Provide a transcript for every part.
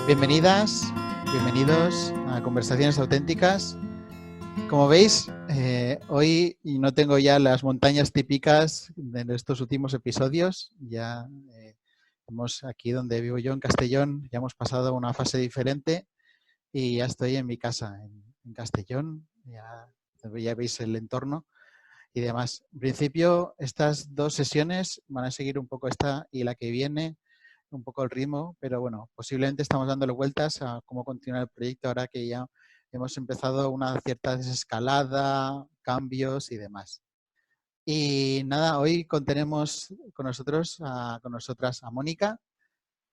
Bienvenidas, bienvenidos a Conversaciones Auténticas. Como veis, hoy no tengo ya las montañas típicas de estos últimos episodios. Ya hemos aquí donde vivo yo, en Castellón, ya hemos pasado a una fase diferente y ya estoy en mi casa, en Castellón. Ya veis el entorno y demás. En principio, estas dos sesiones van a seguir un poco esta y la que viene, un poco el ritmo, pero bueno, posiblemente estamos dándole vueltas a cómo continuar el proyecto ahora que ya hemos empezado una cierta desescalada, cambios y demás. Y nada, hoy tenemos con nosotros, con nosotras a Mónica.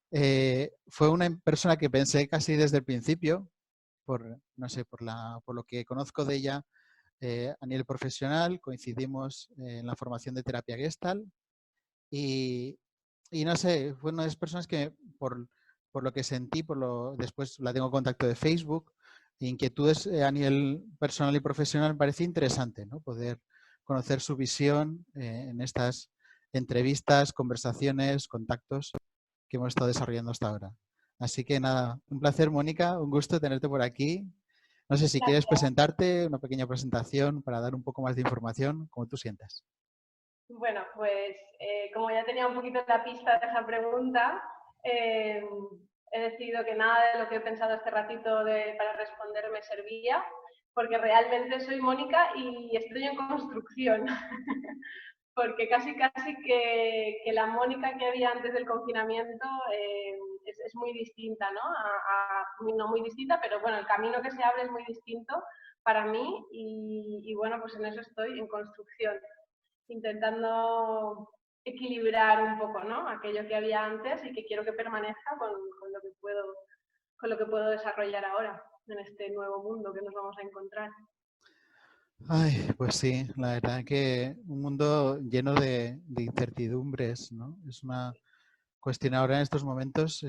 Fue una persona que pensé casi desde el principio, no sé, por lo que conozco de ella a nivel profesional, coincidimos en la formación de terapia Gestalt y, no sé, fue una de las personas que por lo que sentí, después la tengo contacto de Facebook, inquietudes a nivel personal y profesional, me parece interesante, ¿no? Poder conocer su visión en estas entrevistas, conversaciones, contactos que hemos estado desarrollando hasta ahora. Así que nada, un placer, Mónica, un gusto tenerte por aquí. No sé si quieres Gracias. presentarte, una pequeña presentación para dar un poco más de información, como tú sientas. Bueno, pues como ya tenía un poquito la pista de esa pregunta, eh, he decidido que nada de lo que he pensado este ratito para responder me servía, porque realmente soy Mónica y estoy en construcción. Porque casi que la Mónica que había antes del confinamiento es muy distinta, ¿no? No muy distinta, pero bueno, el camino que se abre es muy distinto para mí y bueno, pues en eso estoy, en construcción, intentando equilibrar un poco, ¿no? Aquello que había antes y que quiero que permanezca con lo que puedo desarrollar ahora en este nuevo mundo que nos vamos a encontrar. Ay, pues sí, la verdad que un mundo lleno de incertidumbres, ¿no? Es una cuestión ahora en estos momentos,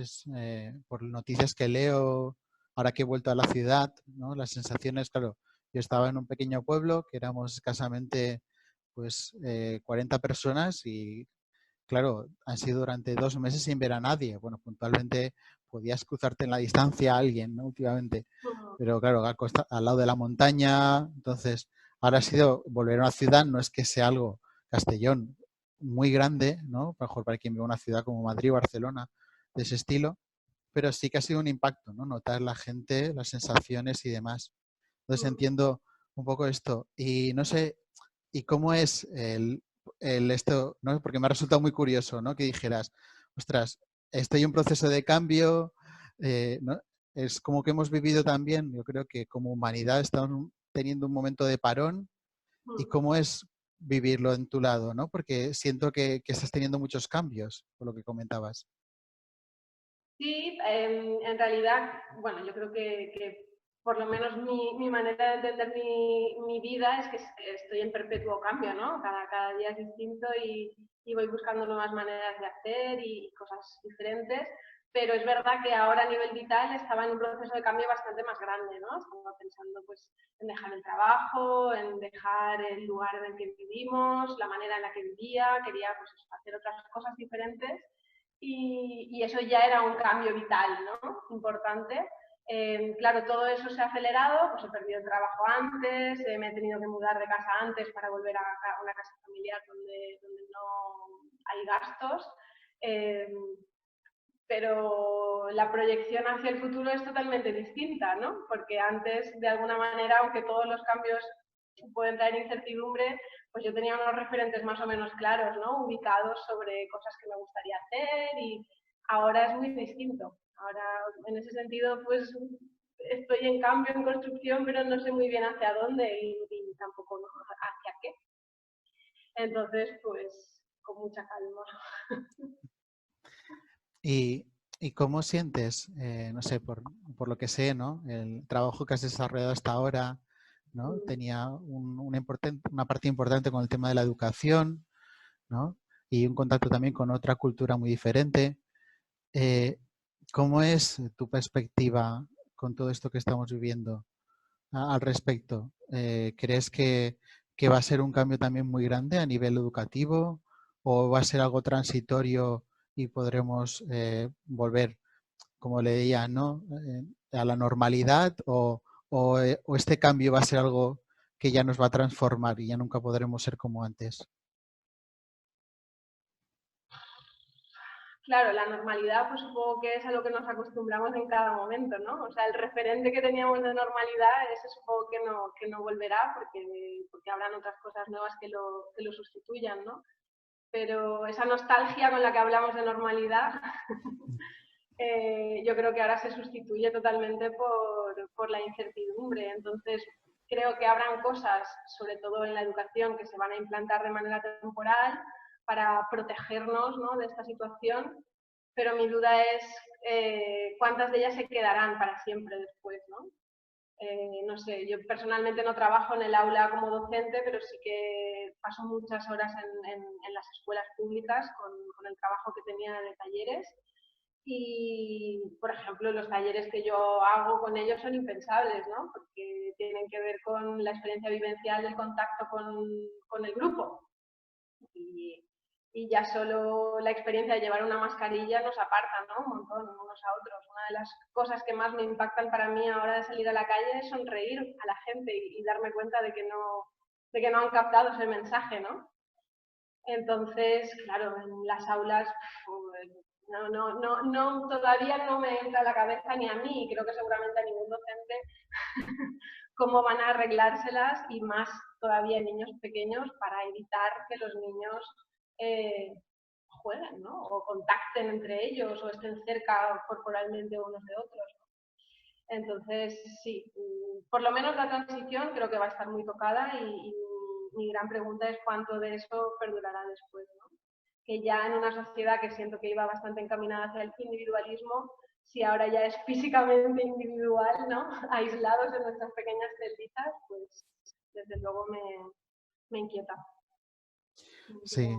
por noticias que leo, ahora que he vuelto a la ciudad, ¿no? Las sensaciones, claro, yo estaba en un pequeño pueblo que éramos escasamente pues 40 personas y claro, han sido durante 2 meses sin ver a nadie. Bueno, puntualmente podías cruzarte en la distancia a alguien, ¿no? Últimamente. Pero claro, al lado de la montaña. Entonces, ahora ha sido volver a una ciudad, no es que sea algo, Castellón, muy grande, ¿no? Mejor para quien vive en una ciudad como Madrid o Barcelona, de ese estilo. Pero sí que ha sido un impacto, ¿no? Notar la gente, las sensaciones y demás. Entonces entiendo un poco esto. Y no sé, ¿y cómo es esto? ¿No? Porque me ha resultado muy curioso, ¿no? Que dijeras, ostras, estoy en un proceso de cambio, ¿no? Es como que hemos vivido también, yo creo que como humanidad estamos teniendo un momento de parón y cómo es vivirlo en tu lado, ¿no? Porque siento que estás teniendo muchos cambios, por lo que comentabas. Sí, en realidad, bueno, yo creo que por lo menos mi manera de entender mi vida es que estoy en perpetuo cambio, ¿no? Cada día es distinto y voy buscando nuevas maneras de hacer y cosas diferentes, pero es verdad que ahora a nivel vital estaba en un proceso de cambio bastante más grande, ¿no? Estaba pensando pues en dejar el trabajo, en dejar el lugar en el que vivimos, la manera en la que vivía, quería pues hacer otras cosas diferentes. Y eso ya era un cambio vital, ¿no? Importante. Claro, todo eso se ha acelerado, pues he perdido el trabajo antes, me he tenido que mudar de casa antes para volver a una casa familiar donde no hay gastos. Eh, pero la proyección hacia el futuro es totalmente distinta, ¿no? Porque antes, de alguna manera, aunque todos los cambios pueden traer incertidumbre, pues yo tenía unos referentes más o menos claros, ¿no? Ubicados sobre cosas que me gustaría hacer y ahora es muy distinto. Ahora, en ese sentido, pues estoy en cambio, en construcción, pero no sé muy bien hacia dónde y tampoco ¿no? hacia qué. Entonces, pues con mucha calma. ¿Y, y cómo sientes, no sé, por lo que sé, ¿no? El trabajo que has desarrollado hasta ahora, ¿no? Tenía una parte importante con el tema de la educación, ¿no? Y un contacto también con otra cultura muy diferente. Eh, ¿Cómo es tu perspectiva con todo esto que estamos viviendo al respecto? ¿Crees que va a ser un cambio también muy grande a nivel educativo o va a ser algo transitorio y podremos volver? como leía, ¿no? A la normalidad o este cambio va a ser algo que ya nos va a transformar y ya nunca podremos ser como antes. Claro, la normalidad, pues supongo que es a lo que nos acostumbramos en cada momento, ¿no? O sea, el referente que teníamos de normalidad, ese supongo que no volverá porque habrán otras cosas nuevas que lo sustituyan, ¿no? Pero esa nostalgia con la que hablamos de normalidad, yo creo que ahora se sustituye totalmente por la incertidumbre. Entonces, creo que habrán cosas, sobre todo en la educación, que se van a implantar de manera temporal para protegernos, ¿no?, de esta situación, pero mi duda es cuántas de ellas se quedarán para siempre después, ¿no? No sé, yo personalmente no trabajo en el aula como docente, pero sí que paso muchas horas en las escuelas públicas con el trabajo que tenía de talleres. Y, por ejemplo, los talleres que yo hago con ellos son impensables, ¿no? Porque tienen que ver con la experiencia vivencial del contacto con el grupo. Y, y ya solo la experiencia de llevar una mascarilla nos aparta, ¿no?, un montón unos a otros. Una de las cosas que más me impactan para mí ahora de salir a la calle es sonreír a la gente y darme cuenta de que no han captado ese mensaje, ¿no? Entonces, claro, en las aulas todavía no me entra a la cabeza ni a mí, y creo que seguramente a ningún docente, cómo van a arreglárselas, y más todavía en niños pequeños, para evitar que los niños eh, jueguen, ¿no?, o contacten entre ellos o estén cerca corporalmente unos de otros. Entonces, sí, por lo menos la transición creo que va a estar muy tocada y mi gran pregunta es cuánto de eso perdurará después, ¿no? Que ya en una sociedad que siento que iba bastante encaminada hacia el individualismo, si ahora ya es físicamente individual, ¿no?, aislados en nuestras pequeñas celditas, pues desde luego me inquieta. Sí,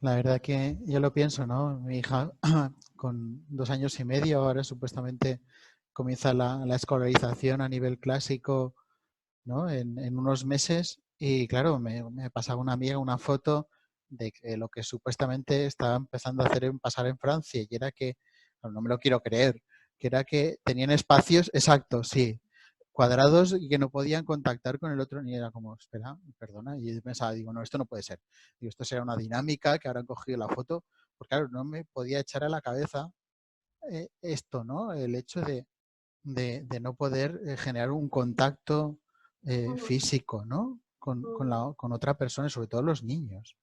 la verdad que yo lo pienso, ¿no? Mi hija con 2 años y medio ahora supuestamente comienza la escolarización a nivel clásico, ¿no? En unos meses y claro, me pasaba una amiga una foto de que lo que supuestamente estaba empezando a pasar en Francia y era que, no me lo quiero creer, que era que tenían espacios, exactos, sí, cuadrados y que no podían contactar con el otro ni era como, espera, perdona, y yo pensaba, digo, no, esto no puede ser. Digo, esto será una dinámica que ahora han cogido la foto, porque claro, no me podía echar a la cabeza esto, ¿no? El hecho de no poder generar un contacto físico, ¿no? Con otra persona, sobre todo los niños.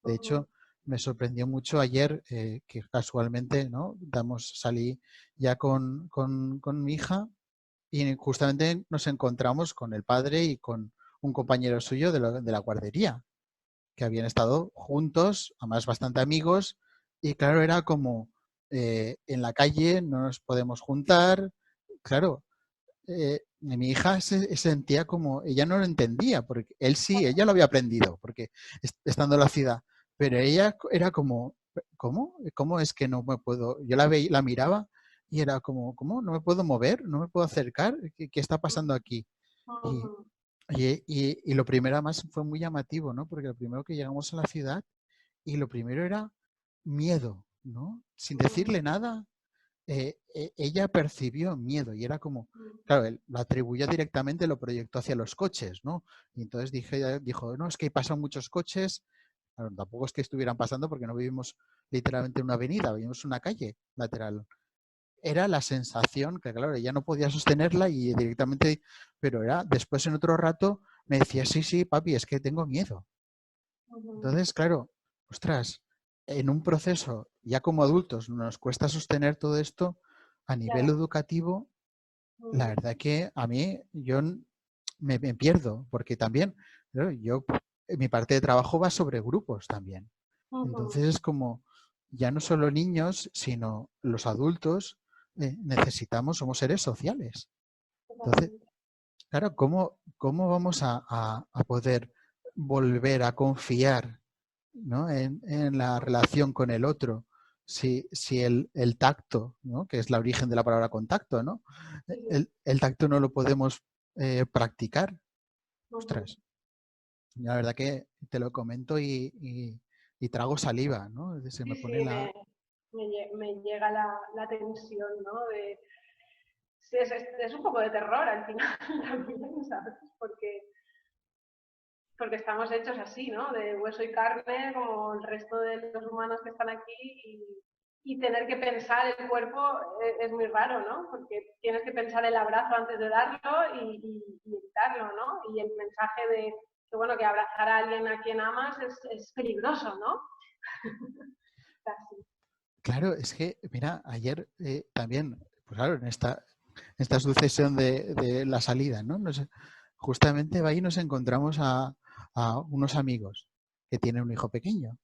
De hecho, me sorprendió mucho ayer que casualmente, ¿no?, salí ya con mi hija y justamente nos encontramos con el padre y con un compañero suyo de la guardería, que habían estado juntos, además bastante amigos, y claro, era como en la calle no nos podemos juntar, claro, mi hija se sentía como, ella no lo entendía, porque él sí, ella lo había aprendido, porque estando en la ciudad, pero ella era como, ¿cómo? ¿Cómo es que no me puedo? Yo la miraba y era como, ¿cómo? ¿No me puedo mover? ¿No me puedo acercar? ¿Qué está pasando aquí? Y, y lo primero además fue muy llamativo, ¿no? Porque lo primero que llegamos a la ciudad y lo primero era miedo, ¿no? Sin decirle nada, ella percibió miedo y era como, claro, él lo atribuyó directamente, lo proyectó hacia los coches, ¿no? Y entonces dijo, no, es que pasan muchos coches. Claro, tampoco es que estuvieran pasando porque no vivimos literalmente en una avenida, vivimos en una calle lateral. Era la sensación que, claro, ella no podía sostenerla y directamente, pero era después en otro rato me decía, sí, sí, papi, es que tengo miedo. Entonces, claro, ostras, en un proceso ya como adultos nos cuesta sostener todo esto a nivel educativo, la verdad que a mí yo me pierdo, porque también claro, mi parte de trabajo va sobre grupos también. Entonces es como ya no solo niños, sino los adultos somos seres sociales. Entonces, claro, ¿cómo vamos a poder volver a confiar, ¿no?, en la relación con el otro? Si el tacto, ¿no?, que es la origen de la palabra contacto, ¿no? El tacto no lo podemos practicar. Ostras, la verdad que te lo comento y trago saliva, ¿no? Se me Sí, pone sí, la... me llega la tensión, ¿no? Sí, es un poco de terror al final también, ¿sabes? Porque estamos hechos así, ¿no? De hueso y carne, como el resto de los humanos que están aquí, y tener que pensar el cuerpo es muy raro, ¿no? Porque tienes que pensar el abrazo antes de darlo y evitarlo, ¿no? Y el mensaje de que, bueno, que abrazar a alguien a quien amas es peligroso, ¿no? Casi. Claro, es que, mira, ayer también, pues claro, en esta sucesión de la salida, ¿no? Justamente ahí nos encontramos a unos amigos que tienen un hijo pequeño.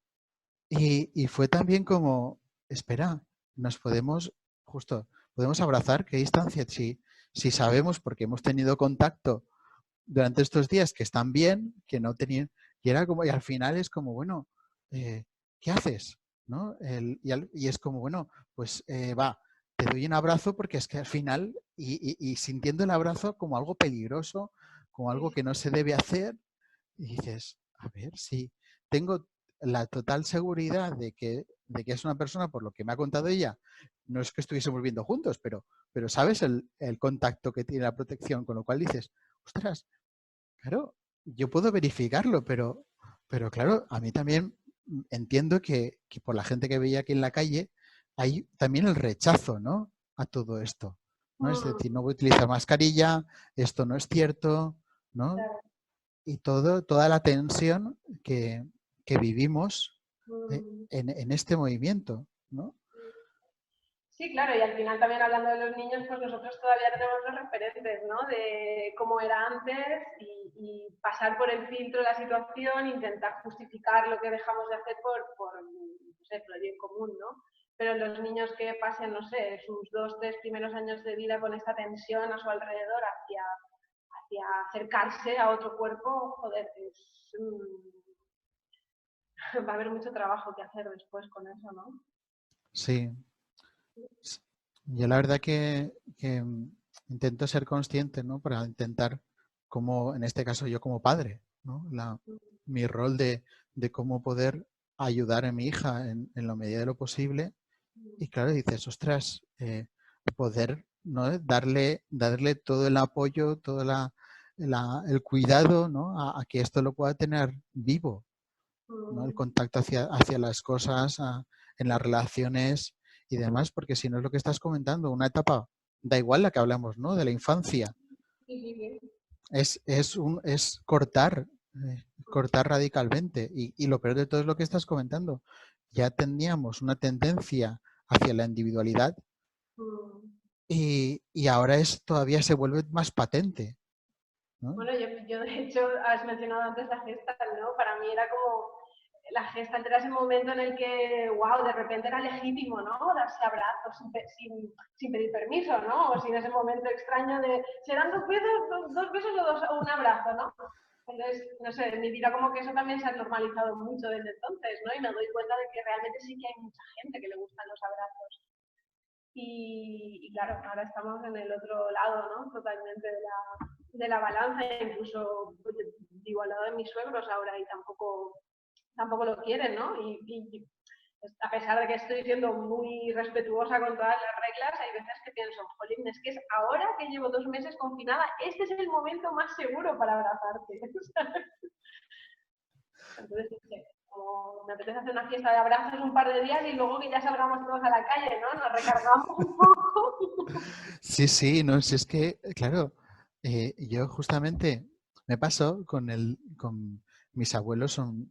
Y fue también como, espera, nos podemos abrazar, ¿qué distancia? Si sabemos, porque hemos tenido contacto durante estos días que están bien, que no tenían, y era como, y al final es como, bueno, ¿qué haces? ¿No? Y es como, bueno, pues va, te doy un abrazo porque es que al final, y sintiendo el abrazo como algo peligroso, como algo Sí, que no se debe hacer, y dices, a ver, si tengo la total seguridad de que es una persona, por lo que me ha contado ella, no es que estuviésemos viendo juntos, pero sabes el contacto que tiene la protección, con lo cual dices, ostras, claro, yo puedo verificarlo, pero claro, a mí también entiendo que por la gente que veía aquí en la calle hay también el rechazo, ¿no? A todo esto, ¿no? Es decir, no voy a utilizar mascarilla, esto no es cierto, ¿no? claro. Y toda la tensión que vivimos Mm. en este movimiento, ¿no? Sí, claro, y al final también hablando de los niños, pues nosotros todavía tenemos los referentes, ¿no? De cómo era antes y pasar por el filtro de la situación, intentar justificar lo que dejamos de hacer por no sé, por el bien común, ¿no? Pero los niños que pasen, no sé, sus 2, 3 primeros años de vida con esta tensión a su alrededor hacia acercarse a otro cuerpo, joder, va a haber mucho trabajo que hacer después con eso, ¿no? Sí. Yo la verdad que intento ser consciente, ¿no? Para intentar, como en este caso yo como padre, ¿no? Mi rol de cómo poder ayudar a mi hija en la medida de lo posible. Y claro, dices, ostras, poder, ¿no? Darle todo el apoyo, todo el cuidado, ¿no? A que esto lo pueda tener vivo, ¿no? El contacto hacia las cosas, en las relaciones y demás, porque si no es lo que estás comentando, una etapa, da igual la que hablamos, ¿no? De la infancia, Sí, sí, sí. es cortar radicalmente. Y lo peor de todo es lo que estás comentando. Ya teníamos una tendencia hacia la individualidad y ahora todavía se vuelve más patente, ¿no? Bueno, yo de hecho, has mencionado antes la gesta, ¿no? Para mí era como, la gesta era ese momento en el que, wow, de repente era legítimo, ¿no? Darse abrazos sin pedir permiso, ¿no? O sin ese momento extraño de, ¿serán 2 besos, 2 besos o un abrazo, ¿no? Entonces, no sé, en mi vida como que eso también se ha normalizado mucho desde entonces, ¿no? Y me doy cuenta de que realmente sí que hay mucha gente que le gustan los abrazos. Y claro, ahora estamos en el otro lado, ¿no? Totalmente de la balanza, incluso pues, digo al lado de mis suegros ahora y tampoco lo quieren, ¿no? Y a pesar de que estoy siendo muy respetuosa con todas las reglas, hay veces que pienso, jolín, es que es ahora que llevo 2 meses confinada, este es el momento más seguro para abrazarte. Entonces, como me apetece hacer una fiesta de abrazos un par de días y luego que ya salgamos todos a la calle, ¿no? Nos recargamos un poco. Sí, sí, no, si es que, claro, yo justamente me pasó con mis abuelos son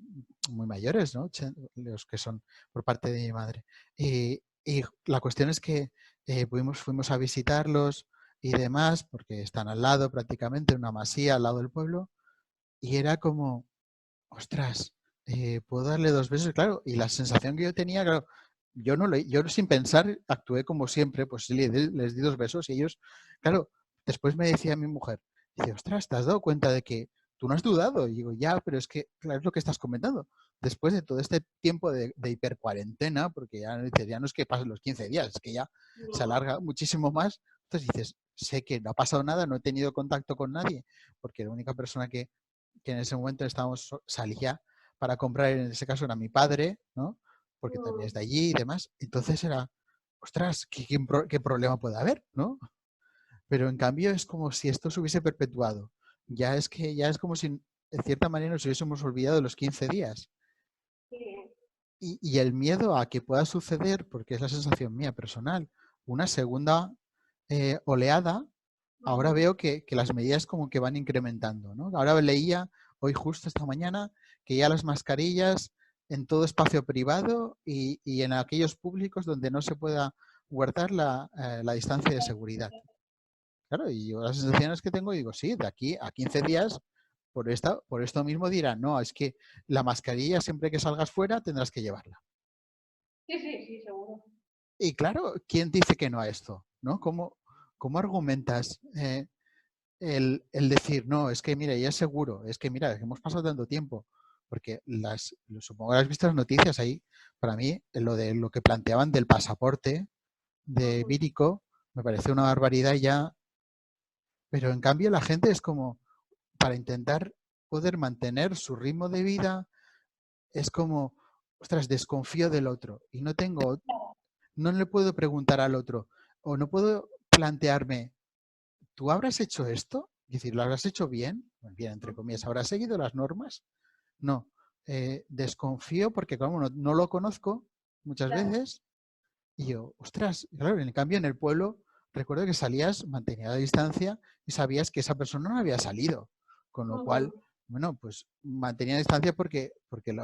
muy mayores, ¿no? Los que son por parte de mi madre. Y la cuestión es que fuimos a visitarlos y demás, porque están al lado prácticamente, una masía al lado del pueblo, y era como, ostras, puedo darle 2 besos, claro, y la sensación que yo tenía, claro, yo sin pensar actué como siempre, pues sí, les di 2 besos y ellos, claro, después me decía mi mujer, dice, ostras, ¿te has dado cuenta de que tú no has dudado? Y digo, ya, pero es que, claro, es lo que estás comentando. Después de todo este tiempo de hipercuarentena, porque ya no es que pasen los 15 días, es que ya se alarga muchísimo más, entonces dices, sé que no ha pasado nada, no he tenido contacto con nadie, porque la única persona que en ese momento salía para comprar, en ese caso era mi padre, ¿no? porque también es de allí y demás. Entonces era, ostras, ¿qué problema puede haber, ¿no? Pero en cambio es como si esto se hubiese perpetuado. Ya es como si, en cierta manera, nos hubiésemos olvidado de los 15 días. Sí. Y el miedo a que pueda suceder, porque es la sensación mía personal, una segunda oleada, ahora Ujú. veo que las medidas como que van incrementando, ¿no? Ahora leía hoy justo esta mañana que ya las mascarillas en todo espacio privado y en aquellos públicos donde no se pueda guardar la distancia de seguridad. Claro, y yo las sensaciones que tengo, digo, sí, de aquí a 15 días, por esto mismo dirán, no, es que la mascarilla siempre que salgas fuera tendrás que llevarla. Sí, sí, sí, seguro. Y claro, ¿quién dice que no a esto? ¿No? ¿Cómo argumentas el decir, no, es que mira, ya es seguro, es que mira, hemos pasado tanto tiempo? Porque supongo que has visto las noticias ahí, para mí, lo de lo que planteaban del pasaporte de Ujú. vírico, me parece una barbaridad ya, pero en cambio la gente es como, para intentar poder mantener su ritmo de vida, es como, ostras, desconfío del otro y no le puedo preguntar al otro o no puedo plantearme, ¿tú habrás hecho esto? Es decir, ¿lo habrás hecho bien? Bueno, bien, entre comillas, ¿habrás seguido las normas? No. Desconfío porque, como no lo conozco muchas Claro. veces y yo, ostras, claro, en cambio en el pueblo recuerdo que salías, mantenía la distancia y sabías que esa persona no había salido. Con lo cual, Ujú. bueno, pues mantenía distancia porque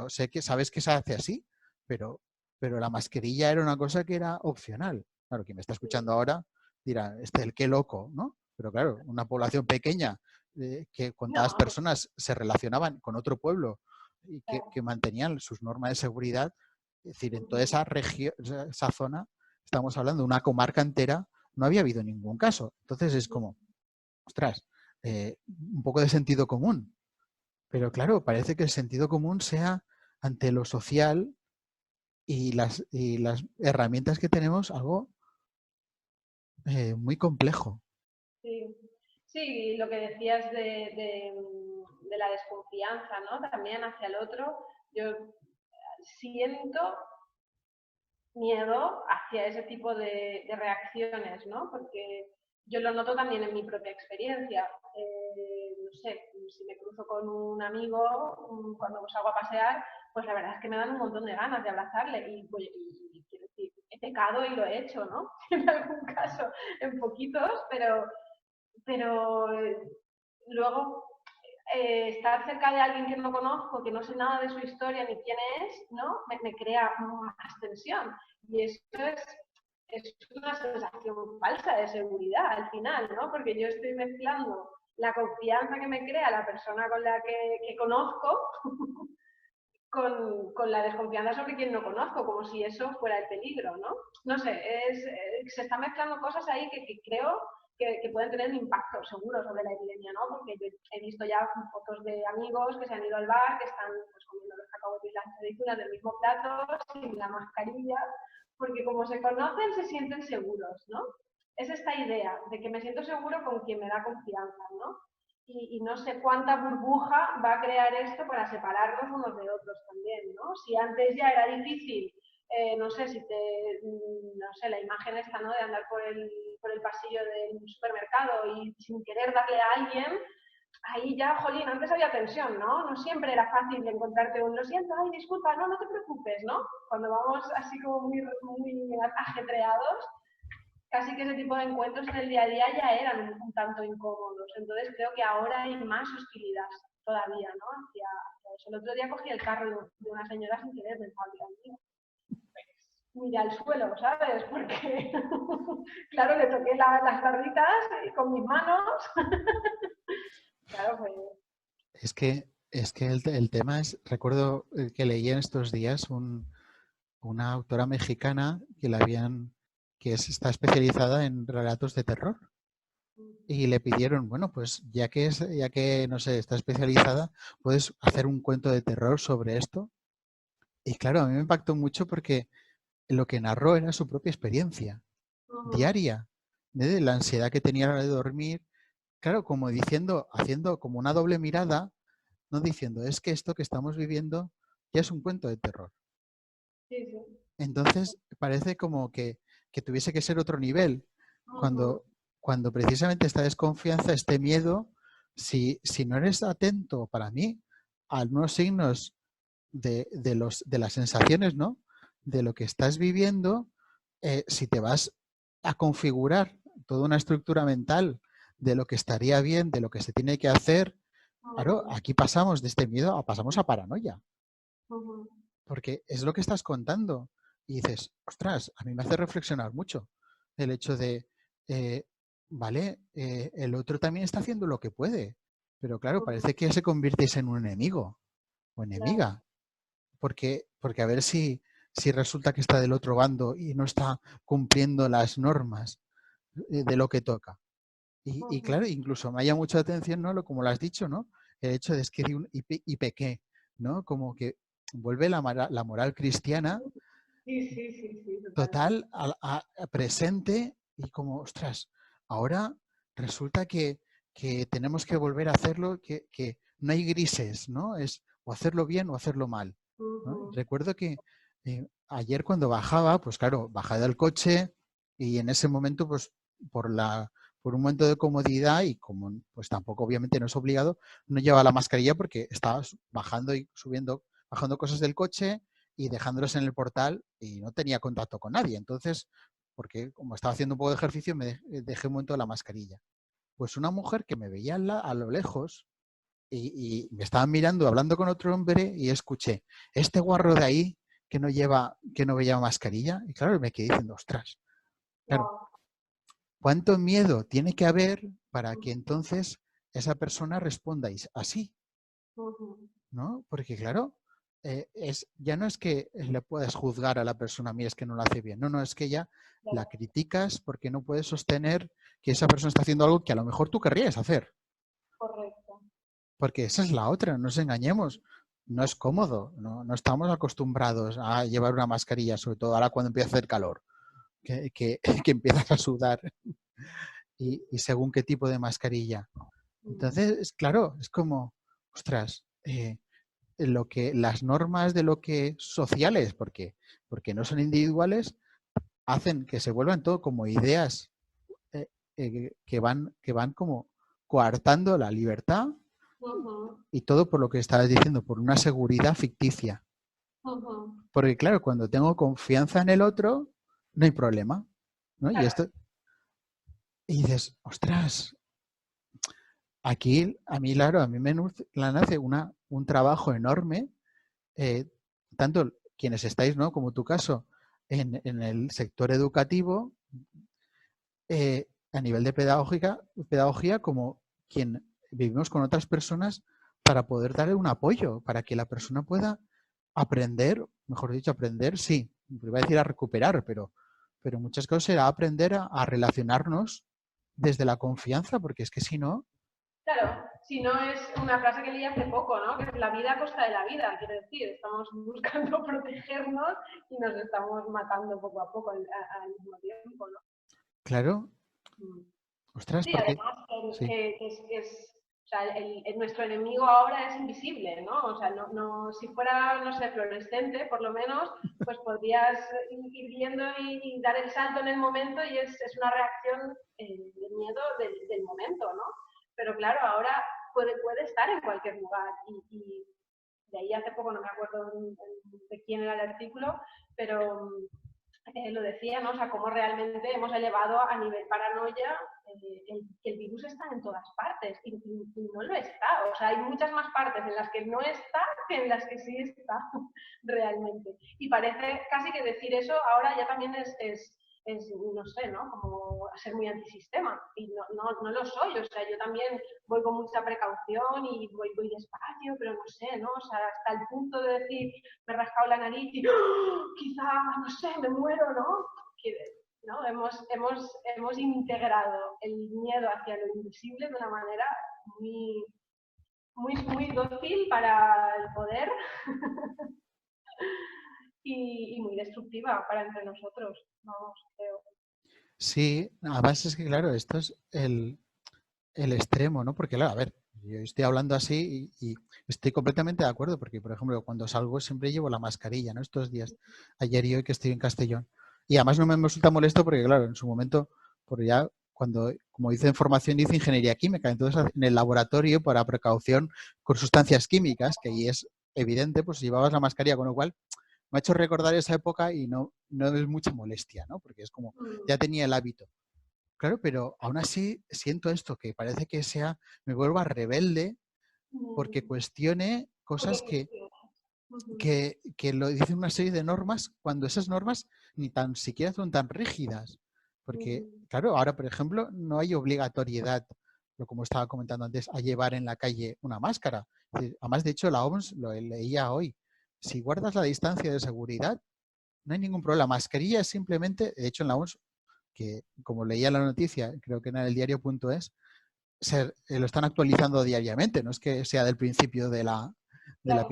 sé que sabes que se hace así, pero, pero la mascarilla era una cosa que era opcional. Claro, quien me está escuchando Sí. ahora dirá, el qué loco, ¿no? Pero claro, una población pequeña que contadas No, personas se relacionaban con otro pueblo y claro. que mantenían sus normas de seguridad, es decir, en toda Ujú. esa región, esa zona, estamos hablando de una comarca entera, no había habido ningún caso. Entonces es como, ostras, un poco de sentido común. Pero claro, parece que el sentido común sea ante lo social y las herramientas que tenemos algo muy complejo. Sí. Sí, lo que decías de la desconfianza, ¿no? También hacia el otro. Yo siento miedo hacia ese tipo de reacciones, ¿no? Porque yo lo noto también en mi propia experiencia. No sé, si me cruzo con un amigo cuando salgo a pasear, pues la verdad es que me dan un montón de ganas de abrazarle y quiero decir, he pecado y lo he hecho, ¿no? En algún caso, en poquitos, pero luego estar cerca de alguien que no conozco, que no sé nada de su historia ni quién es, ¿no? Me crea más tensión. Y eso es una sensación falsa de seguridad al final, ¿no? Porque yo estoy mezclando la confianza que me crea la persona con la que conozco con la desconfianza sobre quien no conozco, como si eso fuera el peligro, ¿no? No sé, se están mezclando cosas ahí que creo que pueden tener un impacto seguro sobre la epidemia, ¿no? Porque yo he visto ya fotos de amigos que se han ido al bar, que están pues, comiendo los cacahuetes y las aceitunas del mismo plato, sin la mascarilla, porque como se conocen, se sienten seguros, ¿no? Es esta idea de que me siento seguro con quien me da confianza, ¿no? Y no sé cuánta burbuja va a crear esto para separarnos unos de otros también, ¿no? Si antes ya era difícil, no sé, no sé, la imagen esta, ¿no? De andar por el pasillo del supermercado y sin querer darle a alguien, ahí ya, jolín, antes había tensión, ¿no? No siempre era fácil encontrarte un, lo siento, ay, disculpa, no, no te preocupes, ¿no? Cuando vamos así como muy ajetreados, casi que ese tipo de encuentros en el día a día ya eran un tanto incómodos. Entonces creo que ahora hay más hostilidad todavía, ¿no? Hacia eso. El otro día cogí el carro de una señora sin querer, pensaba que mira al suelo, ¿sabes? Porque, claro, le toqué las barritas con mis manos. Claro, pues. Es que el tema es, recuerdo que leí en estos días una autora mexicana está especializada en relatos de terror. Y le pidieron, bueno, pues ya que no sé, está especializada, puedes hacer un cuento de terror sobre esto. Y claro, a mí me impactó mucho porque lo que narró era su propia experiencia diaria, de la ansiedad que tenía a la hora de dormir. Claro, como diciendo, haciendo como una doble mirada, no diciendo, es que esto que estamos viviendo ya es un cuento de terror. Sí, sí. Entonces parece como que tuviese que ser otro nivel, Ujú, cuando precisamente esta desconfianza, este miedo, si no eres atento para mí a algunos signos de las sensaciones, ¿no? De lo que estás viviendo, si te vas a configurar toda una estructura mental de lo que estaría bien, de lo que se tiene que hacer, claro, ujú, aquí pasamos de este miedo pasamos a paranoia, ujú. porque es lo que estás contando. Y dices, ostras, a mí me hace reflexionar mucho el hecho de, eh, vale, el otro también está haciendo lo que puede, pero claro, Ujú, parece que se convirtiese en un enemigo o claro. enemiga, porque a ver si resulta que está del otro bando y no está cumpliendo las normas de lo que toca. Y Ujú, claro, incluso me haya mucha atención, ¿no? Como lo has dicho, ¿no? El hecho de es que di un y pequé, ¿no? Como que vuelve la moral cristiana sí, sí, sí, sí, totalmente. total a presente y como, ostras, ahora resulta que tenemos que volver a hacerlo, que no hay grises, ¿no? Es o hacerlo bien o hacerlo mal, ¿no? Ujú, Recuerdo que ayer cuando bajaba, pues claro, bajé del coche y en ese momento, pues por la por un momento de comodidad y como pues tampoco obviamente no es obligado, no llevaba la mascarilla porque estaba bajando y subiendo, bajando cosas del coche y dejándolos en el portal y no tenía contacto con nadie. Entonces, porque como estaba haciendo un poco de ejercicio, me dejé un momento la mascarilla. Pues una mujer que me veía a lo lejos y me estaban mirando, hablando con otro hombre y escuché, este guarro de ahí que no veía mascarilla. Y claro, me quedé diciendo, ostras, claro, guau, ¿cuánto miedo tiene que haber para que ujú, entonces esa persona responda así? ujú, ¿No? Porque claro, ya no es que le puedas juzgar a la persona, mira, es que no lo hace bien. No, no, es que ya la claro, criticas porque no puedes sostener que esa persona está haciendo algo que a lo mejor tú querrías hacer. correcto. Porque esa es la otra, no nos engañemos. No es cómodo, no estamos acostumbrados a llevar una mascarilla, sobre todo ahora cuando empieza a hacer calor, que empiezas a sudar y según qué tipo de mascarilla. Mm, Entonces, claro, es como, ostras, las normas de lo que sociales, porque no son individuales, hacen que se vuelvan todo como ideas que van como coartando la libertad ujú, y todo por lo que estabas diciendo, por una seguridad ficticia. ujú. Porque claro, cuando tengo confianza en el otro, no hay problema, ¿no? Y Claro, esto, y dices, ostras, aquí a mí, claro, a mí me nace un trabajo enorme, eh, tanto quienes estáis, ¿no? Como tu caso, en el sector educativo, a nivel de pedagogía, como quien vivimos con otras personas para poder darle un apoyo, para que la persona pueda aprender, mejor dicho, aprender, sí, iba a decir a recuperar, pero en muchas cosas será aprender a relacionarnos desde la confianza, porque es que si no, claro, si no es una frase que leí hace poco, ¿no? Que es la vida a costa de la vida, quiero decir, estamos buscando protegernos y nos estamos matando poco a poco al mismo tiempo, ¿no? claro, Mm. ostras, Sí, porque además sí, o sea, nuestro enemigo ahora es invisible, ¿no? O sea, si fuera, no sé, fluorescente, por lo menos, pues podrías ir viendo y dar el salto en el momento y es una reacción de miedo del momento, ¿no? Pero claro, ahora puede estar en cualquier lugar y de ahí hace poco no me acuerdo de quién era el artículo, pero lo decía, ¿no? O sea, cómo realmente hemos elevado a nivel paranoia que el virus está en todas partes y no lo está. O sea, hay muchas más partes en las que no está que en las que sí está realmente. Y parece casi que decir eso ahora ya también no sé, ¿no? Como ser muy antisistema. Y no lo soy. O sea, yo también voy con mucha precaución y voy despacio, pero no sé, ¿no? O sea, hasta el punto de decir, me he rascado la nariz y ¡oh! Quizá, no sé, me muero, ¿no? Que, ¿no? Hemos integrado el miedo hacia lo invisible de una manera muy, muy dócil para el poder y muy destructiva para entre nosotros, vamos, creo. sí, además es que claro, esto es el extremo, ¿no? Porque claro, a ver, Yo estoy hablando así y estoy completamente de acuerdo porque, por ejemplo, cuando salgo siempre llevo la mascarilla, ¿no? Estos días, ayer y hoy que estoy en Castellón. Y además no me resulta molesto porque, claro, en su momento, por ya cuando, como hice en formación, hice ingeniería química. Entonces, en el laboratorio, para precaución con sustancias químicas, que ahí es evidente, pues llevabas la mascarilla, con lo cual me ha hecho recordar esa época y no es mucha molestia, ¿no? Porque es como, ya tenía el hábito. Claro, pero aún así siento esto, que parece que me vuelva rebelde porque cuestione Porque cosas cuestionas. Ujú, que lo dicen una serie de normas cuando esas normas ni tan siquiera son tan rígidas. Porque, ujú, claro, ahora, por ejemplo, no hay obligatoriedad, como estaba comentando antes, a llevar en la calle una máscara. Además, de hecho, la OMS lo leía hoy. Si guardas la distancia de seguridad, no hay ningún problema. La mascarilla es simplemente, de hecho, en la OMS, que como leía la noticia, creo que en el diario.es, lo están actualizando diariamente, no es que sea del principio de la, claro,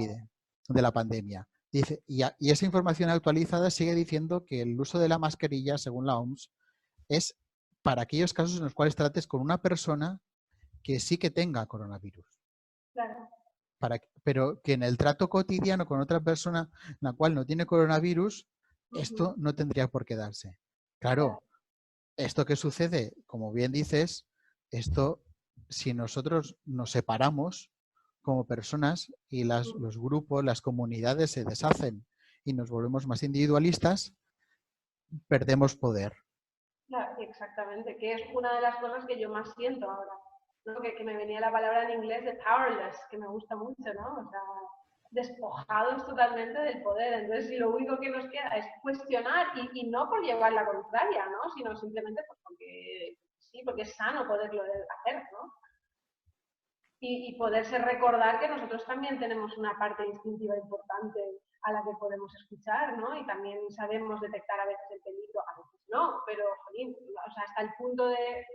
de la pandemia. Dice, y esa información actualizada sigue diciendo que el uso de la mascarilla, según la OMS, es para aquellos casos en los cuales trates con una persona que sí que tenga coronavirus. claro. Pero que en el trato cotidiano con otra persona la cual no tiene coronavirus, esto Ujú, no tendría por qué darse. Claro, claro. esto que sucede, como bien dices, esto, si nosotros nos separamos como personas y Ujú, los grupos, las comunidades se deshacen y nos volvemos más individualistas, perdemos poder. claro, exactamente, que es una de las cosas que yo más siento ahora, ¿no? Que me venía la palabra en inglés de powerless, que me gusta mucho, ¿no? O sea, despojados totalmente del poder. Entonces, si lo único que nos queda es cuestionar y no por llevar la contraria, ¿no? Sino simplemente pues porque sí, porque es sano poderlo hacer, ¿no? Y poderse recordar que nosotros también tenemos una parte instintiva importante a la que podemos escuchar, ¿no? Y también sabemos detectar a veces el peligro, a veces no, pero, jolín, o sea, hasta el punto de,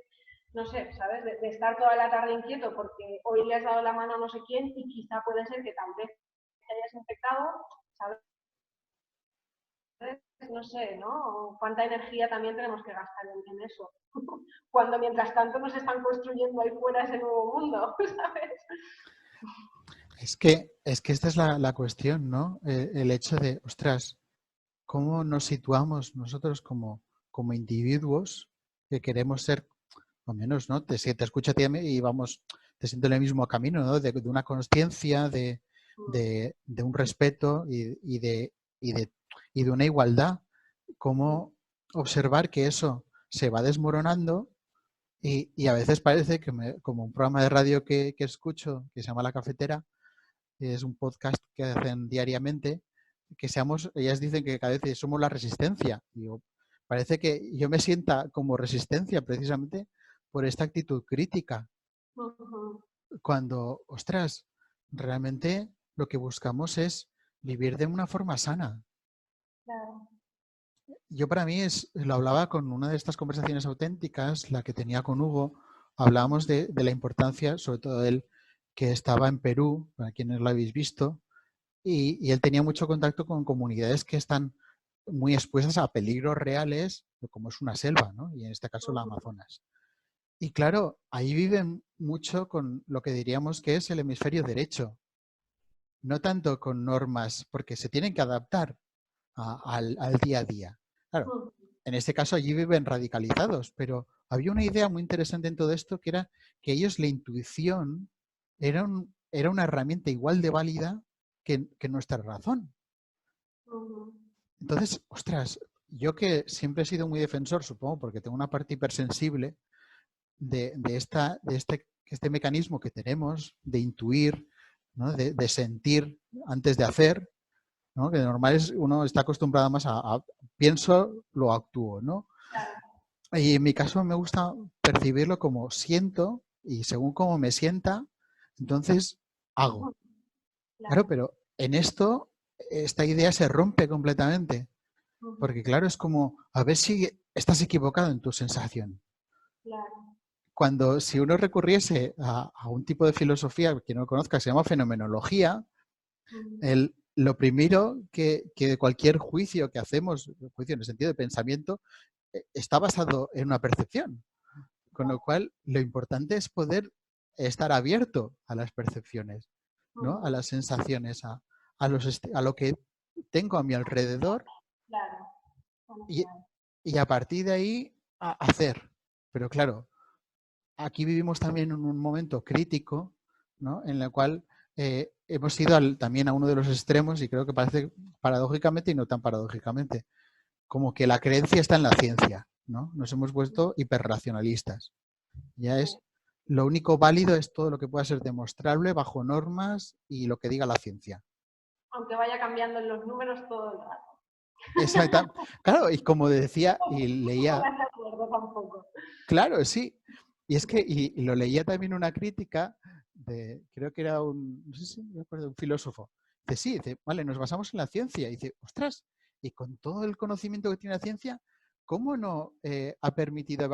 no sé, ¿sabes? De estar toda la tarde inquieto porque hoy le has dado la mano a no sé quién y quizá puede ser que tal vez te hayas infectado, ¿sabes? No sé, ¿no? Cuánta energía también tenemos que gastar en eso. Cuando mientras tanto nos están construyendo ahí fuera ese nuevo mundo, ¿sabes? Es que esta es la cuestión, ¿no? El hecho de, ostras, ¿cómo nos situamos nosotros como individuos que queremos ser, o menos, ¿no? Te escucho a ti y vamos, te siento en el mismo camino, ¿no? De una conciencia, de un respeto y de una igualdad. Cómo observar que eso se va desmoronando y a veces parece que como un programa de radio que escucho, que se llama La Cafetera, es un podcast que hacen diariamente, que seamos, ellas dicen que cada vez somos la resistencia. Digo, parece que yo me sienta como resistencia precisamente por esta actitud crítica, Uh -huh. cuando, ostras, realmente lo que buscamos es vivir de una forma sana. Claro. Yo para mí lo hablaba con una de estas conversaciones auténticas, la que tenía con Hugo, hablábamos de la importancia, sobre todo él, que estaba en Perú, para quienes lo habéis visto, y él tenía mucho contacto con comunidades que están muy expuestas a peligros reales, como es una selva, ¿no? Y en este caso la Amazonas. Y claro, ahí viven mucho con lo que diríamos que es el hemisferio derecho, no tanto con normas, porque se tienen que adaptar al día a día. Claro, Uh -huh. en este caso allí viven radicalizados, pero había una idea muy interesante en todo esto que era que ellos la intuición era una herramienta igual de válida que nuestra razón. Uh -huh. Entonces, ostras, yo que siempre he sido muy defensor, supongo, porque tengo una parte hipersensible este mecanismo que tenemos de intuir, ¿no? de sentir antes de hacer, ¿no? Que de normal uno está acostumbrado más a pienso, lo actúo, ¿no? Claro. Y en mi caso me gusta percibirlo como siento y según cómo me sienta, entonces hago. Claro, Claro. pero en esto, esta idea se rompe completamente. Uh -huh. Porque claro, es como, a ver si estás equivocado en tu sensación. Claro. Cuando si uno recurriese a un tipo de filosofía que no conozca, se llama fenomenología, Uh -huh. lo primero que cualquier juicio que hacemos, juicio en el sentido de pensamiento, está basado en una percepción. Con lo cual, lo importante es poder estar abierto a las percepciones, ¿no? A las sensaciones, a lo que tengo a mi alrededor Claro. y, y a partir de ahí hacer. Pero claro, aquí vivimos también en un momento crítico, ¿no? En el cual hemos ido también a uno de los extremos y creo que parece paradójicamente y no tan paradójicamente, como que la creencia está en la ciencia, ¿no? Nos hemos vuelto hiperracionalistas. Ya es lo único válido es todo lo que pueda ser demostrable bajo normas y lo que diga la ciencia. Aunque vaya cambiando en los números todo el rato. Exacto. Claro, y como decía y No leía, me acuerdo tampoco. claro, sí. Y es que, y lo leía también una crítica de, creo que era no sé si me acuerdo, un filósofo. Dice, sí, dice, vale, nos basamos en la ciencia. Y dice, ostras, y con todo el conocimiento que tiene la ciencia, ¿cómo no ha permitido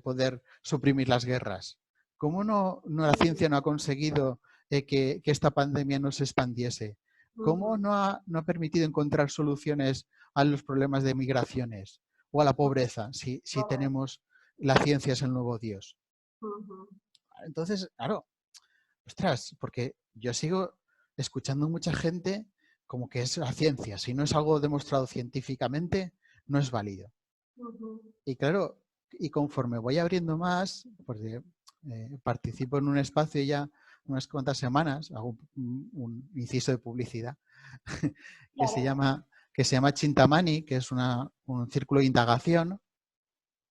poder suprimir las guerras? ¿Cómo la ciencia no ha conseguido que esta pandemia no se expandiese? ¿Cómo no ha permitido encontrar soluciones a los problemas de migraciones o a la pobreza si tenemos la ciencia es el nuevo Dios? Entonces, claro, ostras, porque yo sigo escuchando mucha gente como que es la ciencia. Si no es algo demostrado científicamente, no es válido. Y claro, y conforme voy abriendo más, porque participo en un espacio ya unas cuantas semanas, hago un inciso de publicidad, que se Claro. llama Chintamani, que es un círculo de indagación.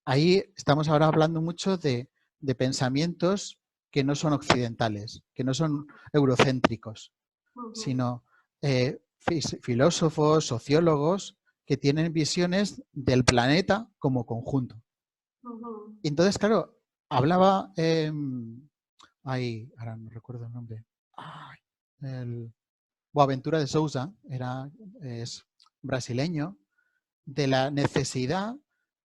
Ahí estamos ahora hablando mucho de pensamientos que no son occidentales, que no son eurocéntricos, sino filósofos, sociólogos que tienen visiones del planeta como conjunto. Y entonces, claro, hablaba, ahora no recuerdo el nombre, Boaventura de Sousa, es brasileño, de la necesidad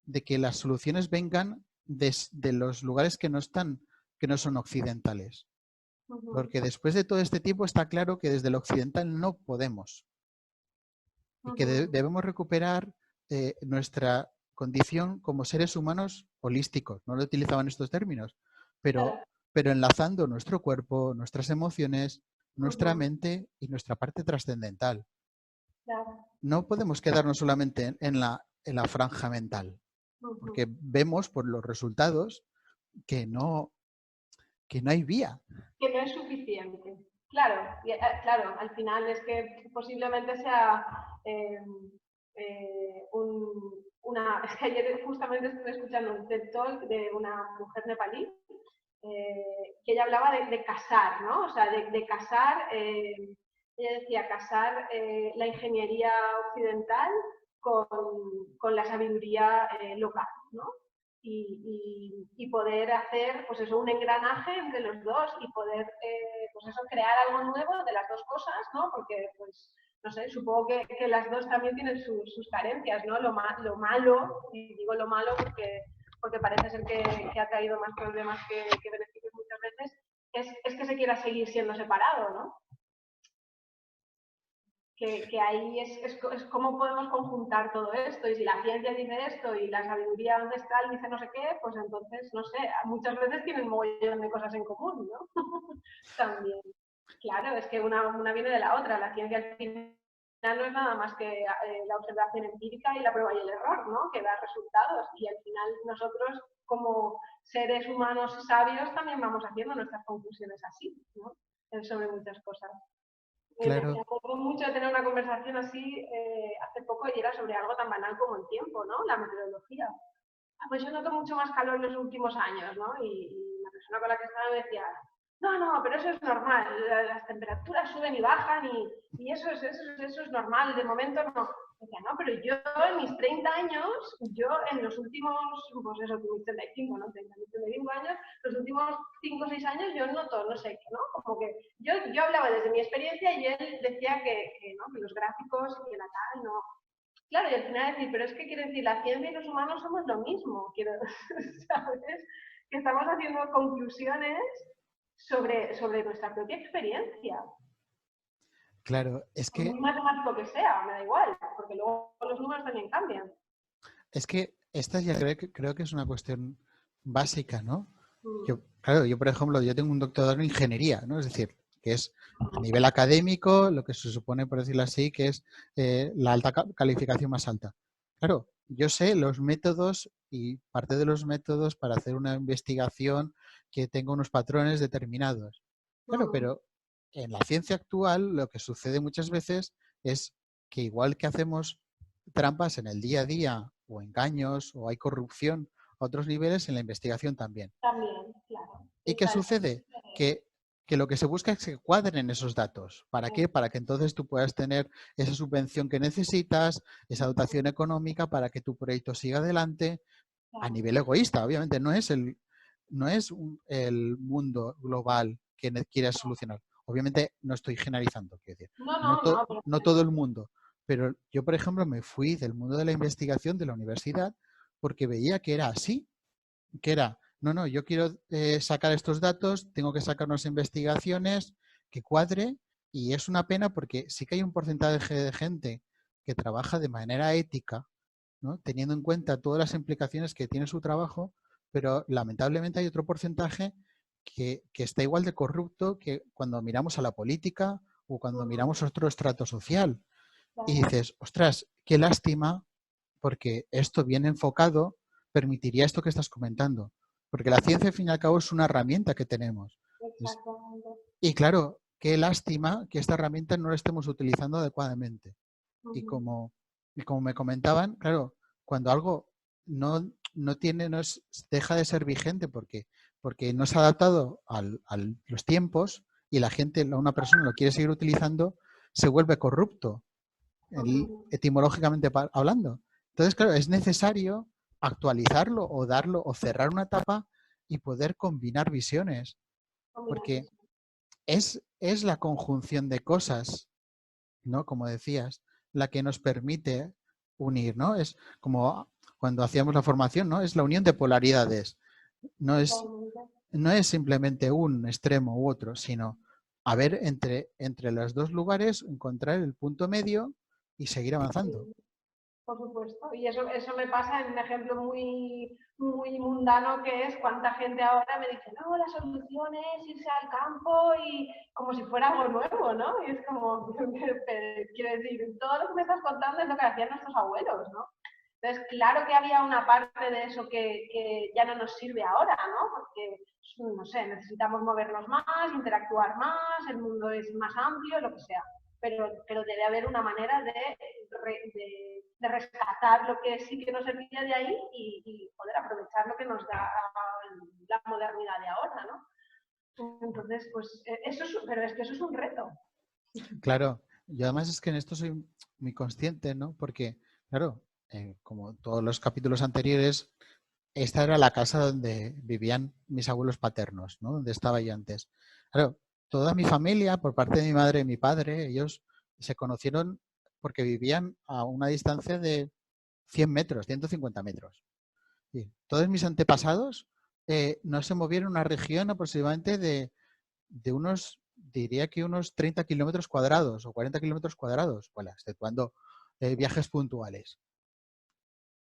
de que las soluciones vengan de los lugares que no son occidentales. Porque después de todo este tiempo está claro que desde el occidental no podemos. Y que debemos recuperar nuestra condición como seres humanos holísticos. No lo utilizaban estos términos, pero enlazando nuestro cuerpo, nuestras emociones, nuestra mente y nuestra parte trascendental. Claro. No podemos quedarnos solamente en la franja mental, porque vemos por los resultados que no hay vía. Que no es suficiente. Claro, claro, al final es que posiblemente sea es que ayer justamente estuve escuchando un TED Talk de una mujer nepalí que ella hablaba de casar, ¿no? O sea, de casar, ella decía casar la ingeniería occidental con la sabiduría local, ¿no? Y poder hacer pues eso, un engranaje entre los dos y poder pues eso, crear algo nuevo de las dos cosas, ¿no? Porque pues no sé, supongo que las dos también tienen sus carencias, ¿no? Lo malo, y digo lo malo porque parece ser que ha traído más problemas que beneficios muchas veces, es que se quiera seguir siendo separado, ¿no? Que ahí es cómo podemos conjuntar todo esto. Y si la ciencia dice esto y la sabiduría ancestral dice no sé qué, pues entonces, no sé, muchas veces tienen un montón de cosas en común, ¿no? También. Claro, es que una viene de la otra. La ciencia al final no es nada más que la observación empírica y la prueba y el error, ¿no? Que da resultados. Y al final nosotros, como seres humanos sabios, también vamos haciendo nuestras conclusiones así, ¿no? Sobre muchas cosas. Me Claro. acuerdo mucho de tener una conversación así hace poco y era sobre algo tan banal como el tiempo, ¿no? La meteorología. Pues yo noto mucho más calor en los últimos años, ¿no? Y la persona con la que estaba me decía, no, pero eso es normal, las temperaturas suben y bajan y eso es normal, de momento no. Decía, no, pero yo en mis 30 años, yo en los últimos, pues eso, mis 35, ¿no? 35 años, los últimos 5 o 6 años yo noto, no sé qué, ¿no? Como que yo hablaba desde mi experiencia y él decía ¿no? Que los gráficos y que la tal, no. Claro, y al final decir, pero es que quiere decir, la ciencia y los humanos somos lo mismo, quiero, ¿sabes? Que estamos haciendo conclusiones sobre nuestra propia experiencia. Claro, es Por que muy matemático que sea, me da igual, porque luego los números también cambian. esta ya creo que es una cuestión básica, ¿no? Claro, yo por ejemplo, yo tengo un doctorado en ingeniería, ¿no? Es decir, que es a nivel académico lo que se supone, por decirlo así, que es la alta calificación más alta. Claro, yo sé los métodos y parte de los métodos para hacer una investigación que tenga unos patrones determinados. Claro, pero en la ciencia actual lo que sucede muchas veces es que igual que hacemos trampas en el día a día o engaños o hay corrupción a otros niveles, en la investigación también. También, claro. ¿Y qué sucede? Que lo que se busca es que cuadren esos datos. ¿Para qué? Para que entonces tú puedas tener esa subvención que necesitas, esa dotación económica para que tu proyecto siga adelante a nivel egoísta. Obviamente no es el mundo global que quieras solucionar. Obviamente no estoy generalizando, quiero decir, No, no, no, pero no todo el mundo. Pero yo, por ejemplo, me fui del mundo de la investigación de la universidad porque veía que era así, que era, no, yo quiero sacar estos datos, tengo que sacar unas investigaciones que cuadre y es una pena porque sí que hay un porcentaje de gente que trabaja de manera ética, ¿no? Teniendo en cuenta todas las implicaciones que tiene su trabajo, pero lamentablemente hay otro porcentaje que está igual de corrupto que cuando miramos a la política o cuando miramos otro estrato social. Y dices, ostras, qué lástima, porque esto bien enfocado permitiría esto que estás comentando. Porque la ciencia, al fin y al cabo, es una herramienta que tenemos. exactamente. Y claro, qué lástima que esta herramienta no la estemos utilizando adecuadamente. Y como, y como me comentaban, claro, cuando algo no tiene, deja de ser vigente porque no se ha adaptado a los tiempos y la gente, una persona lo quiere seguir utilizando, se vuelve corrupto etimológicamente hablando. Entonces, claro, es necesario actualizarlo o darlo o cerrar una etapa y poder combinar visiones, porque es la conjunción de cosas, ¿no? Como decías, la que nos permite unir, ¿no? Es como cuando hacíamos la formación, ¿no? Es la unión de polaridades. No es, no es simplemente un extremo u otro, sino a ver entre los dos lugares, encontrar el punto medio y seguir avanzando. Por supuesto. Y eso me pasa en un ejemplo muy mundano que es cuánta gente ahora me dice, no, la solución es irse al campo y como si fuera algo nuevo, ¿no? Y es como, quiero decir, todo lo que me estás contando es lo que hacían nuestros abuelos, ¿no? Entonces, claro que había una parte de eso que ya no nos sirve ahora, ¿no? Porque, no sé, necesitamos movernos más, interactuar más, el mundo es más amplio, lo que sea. Pero debe haber una manera de rescatar lo que sí que nos servía de ahí y poder aprovechar lo que nos da la modernidad de ahora, ¿no? Entonces, pues eso es, pero es que eso es un reto. Claro, yo además es que en esto soy muy consciente, ¿no? Porque, claro, como todos los capítulos anteriores, esta era la casa donde vivían mis abuelos paternos, ¿no? Donde estaba yo antes. Claro, toda mi familia, por parte de mi madre y mi padre, ellos se conocieron porque vivían a una distancia de 100 metros, 150 metros. Sí. Todos mis antepasados no se movieron una región aproximadamente de unos, diría que unos 30 kilómetros cuadrados o 40 kilómetros cuadrados, bueno, exceptuando viajes puntuales.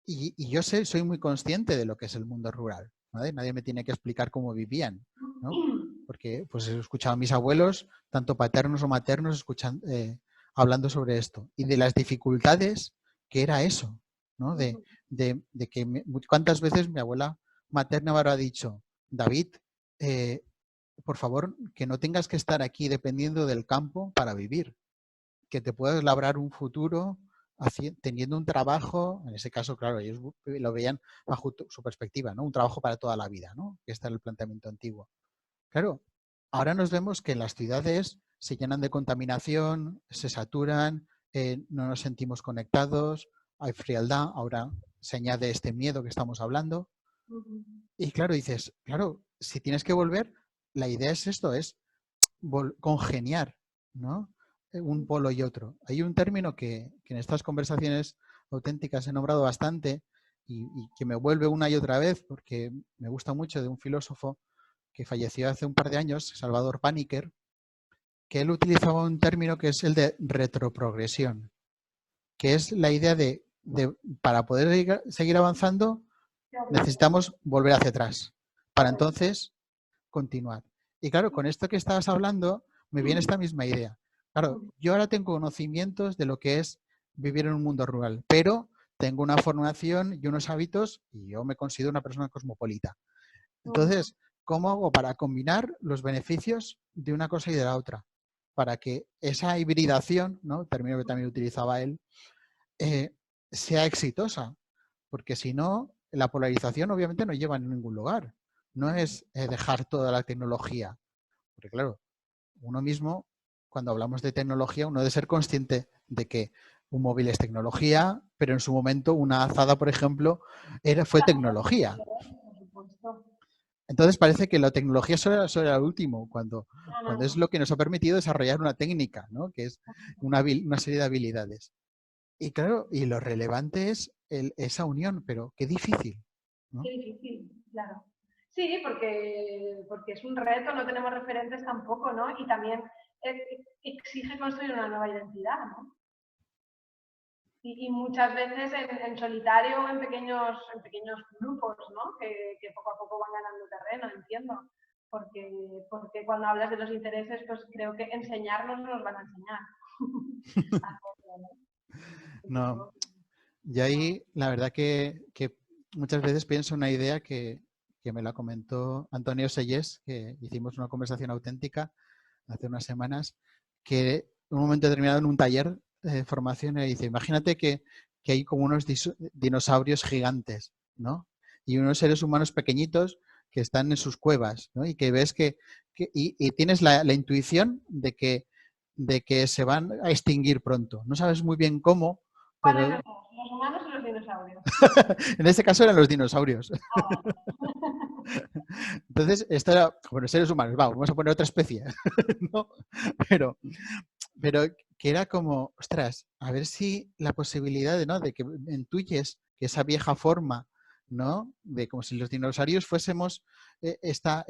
Y yo soy muy consciente de lo que es el mundo rural. ¿Vale? Nadie me tiene que explicar cómo vivían, ¿no? Porque pues he escuchado a mis abuelos, tanto paternos o maternos, hablando sobre esto y de las dificultades que era eso, ¿no? De que cuántas veces mi abuela materna me habrá dicho, David, por favor, que no tengas que estar aquí dependiendo del campo para vivir, que te puedas labrar un futuro teniendo un trabajo, en ese caso, claro, ellos lo veían bajo su perspectiva, ¿no? Un trabajo para toda la vida, ¿no? Que está en el planteamiento antiguo. Claro, ahora nos vemos que las ciudades se llenan de contaminación, se saturan, no nos sentimos conectados, hay frialdad, ahora se añade este miedo que estamos hablando. Y claro, dices, claro, si tienes que volver, la idea es esto, es congeniar, ¿no? Un polo y otro. Hay un término que en estas conversaciones auténticas he nombrado bastante y que me vuelve una y otra vez porque me gusta mucho, de un filósofo que falleció hace un par de años, Salvador Paniker, que él utilizaba un término que es el de retroprogresión, que es la idea de para poder seguir avanzando necesitamos volver hacia atrás. para entonces continuar. Y claro, con esto que estabas hablando, me viene esta misma idea. Claro, yo ahora tengo conocimientos de lo que es vivir en un mundo rural, pero tengo una formación y unos hábitos y yo me considero una persona cosmopolita. Entonces, ¿cómo hago para combinar los beneficios de una cosa y de la otra? Para que esa hibridación, ¿no? Término que también utilizaba él, sea exitosa. Porque si no, la polarización obviamente no lleva a ningún lugar. No es dejar toda la tecnología. Porque claro, uno mismo, cuando hablamos de tecnología, uno debe ser consciente de que un móvil es tecnología, pero en su momento una azada, por ejemplo, fue tecnología. Entonces parece que la tecnología solo era lo último, cuando es lo que nos ha permitido desarrollar una técnica, ¿no? Que es una serie de habilidades. Y claro, y lo relevante es esa unión, pero qué difícil, ¿no? Qué difícil, claro. Sí, porque es un reto, no tenemos referentes tampoco, ¿no? Y también exige construir una nueva identidad, ¿no? Y muchas veces en solitario o en pequeños grupos, ¿no? Que poco a poco van ganando terreno, entiendo. Porque cuando hablas de los intereses, pues creo que enseñarnos nos van a enseñar. No, y ahí la verdad que muchas veces pienso una idea que me la comentó Antonio Sellés, que hicimos una conversación auténtica hace unas semanas, que en un momento determinado en un taller de formación le dice, imagínate que hay como unos dinosaurios gigantes, ¿no? Y unos seres humanos pequeñitos que están en sus cuevas, ¿no? Y que ves y tienes la intuición de que se van a extinguir pronto. No sabes muy bien cómo, ¿Cuáles pero los humanos o los dinosaurios? en este caso eran los dinosaurios. Ah, Entonces, esto era, bueno, seres humanos, vamos a poner otra especie, ¿no? Pero, que era como, ostras, a ver si la posibilidad de, ¿no? De que intuyes que esa vieja forma, ¿no? De como si los dinosaurios fuésemos esta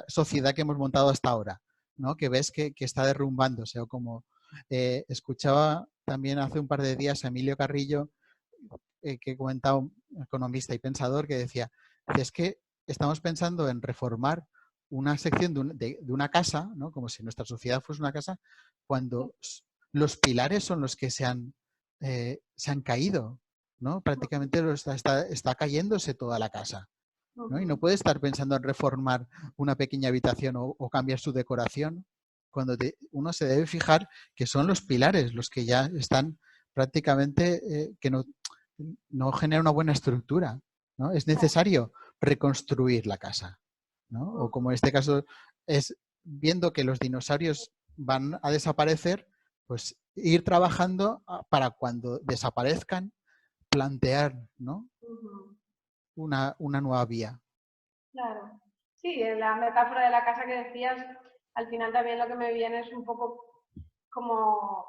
sociedad que hemos montado hasta ahora, ¿no? Que ves que está derrumbándose, o como escuchaba también hace un par de días a Emilio Carrillo, que comentaba un economista y pensador, que decía, es que estamos pensando en reformar una sección de una casa, ¿no? Como si nuestra sociedad fuese una casa, cuando los pilares son los que se han caído, ¿no? Prácticamente está cayéndose toda la casa, ¿no? Y no puede estar pensando en reformar una pequeña habitación o cambiar su decoración, cuando uno se debe fijar que son los pilares los que ya están prácticamente, que no genera una buena estructura, ¿no? Es necesario reconstruir la casa, ¿no? O como en este caso es viendo que los dinosaurios van a desaparecer, pues ir trabajando para cuando desaparezcan, plantear, ¿no? Una nueva vía. claro. Sí, en la metáfora de la casa que decías, al final también lo que me viene es un poco como,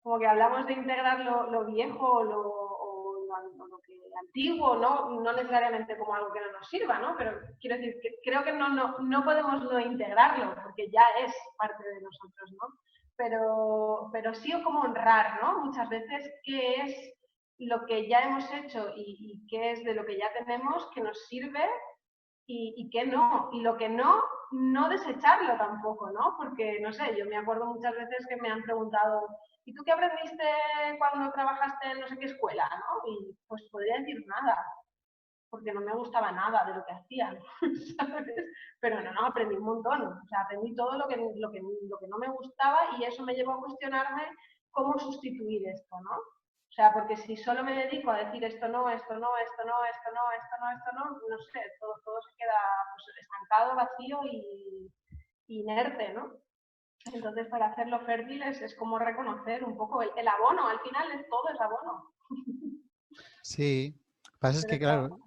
como que hablamos de integrar lo viejo lo que antiguo, ¿no? No necesariamente como algo que no nos sirva, ¿no? Pero quiero decir, que creo que no podemos no integrarlo, porque ya es parte de nosotros, ¿no? Pero sí como honrar, ¿no? Muchas veces qué es lo que ya hemos hecho y qué es de lo que ya tenemos que nos sirve y qué no. Y lo que no desecharlo tampoco, ¿no? Porque, no sé, yo me acuerdo muchas veces que me han preguntado, ¿y tú qué aprendiste cuando trabajaste en no sé qué escuela, ¿no? Y pues podría decir nada, porque no me gustaba nada de lo que hacían, ¿sabes? Pero no, aprendí un montón. O sea, aprendí todo lo que no me gustaba y eso me llevó a cuestionarme cómo sustituir esto, ¿no? O sea, porque si solo me dedico a decir esto no, esto no, esto no, esto no, esto no, esto no, no sé, todo se queda pues, estancado, vacío y inerte, ¿no? Entonces, para hacerlo fértil es como reconocer un poco el abono, al final todo es abono. Sí, pasa es Pero que, es claro,